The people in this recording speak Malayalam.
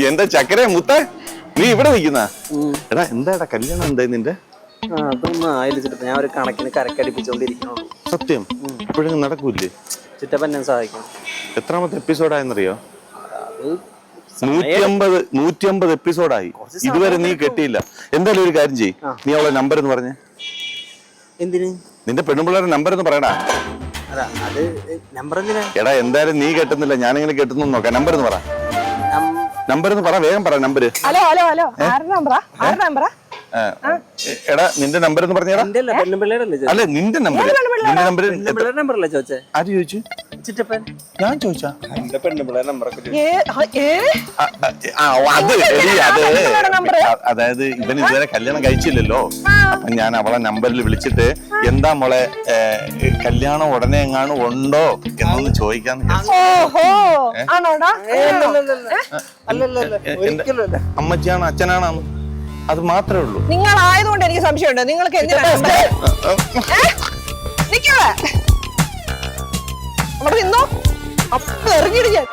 എന്താ ചക്കര മുത്ത നീ ഇവിടെ നിൽക്കുന്ന എടാ എന്താടാ കല്യാണം എന്തായി നിന്റെ? അതൊന്നും ആയില്ല ചിറ്റപ്പ, ഞാൻ ഒരു കണക്കിന് കരക്കടിപ്പിച്ചോണ്ടിരിക്കണുള്ളൂ. സത്യം ഇപ്പോഴും നടക്കൂല്ലേ? ചിറ്റപ്പ എന്നെ സഹായിക്കണം. എത്രാമത്തെ എപ്പിസോഡായെന്നറിയോ? 150 എപ്പിസോഡായി. ഇതുവരെ നീ കെട്ടിയില്ല. എന്തായാലും ഒരു കാര്യം ചെയ്യ്, നീ അവളെ നമ്പർ എന്ന് പറഞ്ഞേ. എന്തിന്? നിന്റെ പെണ്ണുപിള്ളേരുടെ നമ്പർ എന്ന് പറയടാ. അത് നമ്പർ എന്തിനാ? എടാ എന്തായാലും നീ കെട്ടുന്നില്ല, ഞാനിങ്ങനെ കെട്ടുന്നു നോക്കാം. നമ്പർ എന്ന് പറ, നമ്പർ എന്ന് പറ, വേഗം പറ നമ്പർ. ഹലോ ഹലോ ഹലോ, ആരുടെ നമ്പറാ? ആരുടെ നമ്പറാ? എടാ നിന്റെ നമ്പർ എന്ന് പറഞ്ഞാ. അല്ല നിന്റെ നമ്പർ. നിന്റെ നമ്പർ നമ്പറല്ലേ ചോദിച്ചേ? ആര് ചോദിച്ചു? ചിറ്റപ്പൻ. ഞാൻ ചോദിച്ചാ? എന്റെ പെണ്ണുപിള്ളേരെ നമ്പറൊക്കെ അതായത് ഇവൻ ഇതുവരെ കല്യാണം കഴിച്ചില്ലല്ലോ. അപ്പൊ ഞാൻ അവളെ നമ്പറിൽ വിളിച്ചിട്ട് എന്താ മോളെ കല്യാണം ഉടനെ എങ്ങാനും ഉണ്ടോ എന്നൊന്ന് ചോദിക്കാന്ന്. അമ്മച്ചിയാണോ അച്ഛനാണോ അത് മാത്രമേ ഉള്ളൂ. നിങ്ങളായതുകൊണ്ട് എനിക്ക് സംശയമുണ്ട്. നിങ്ങൾക്ക് നിന്നോ അപ്പൊ എറിഞ്ഞിടിക്കാൻ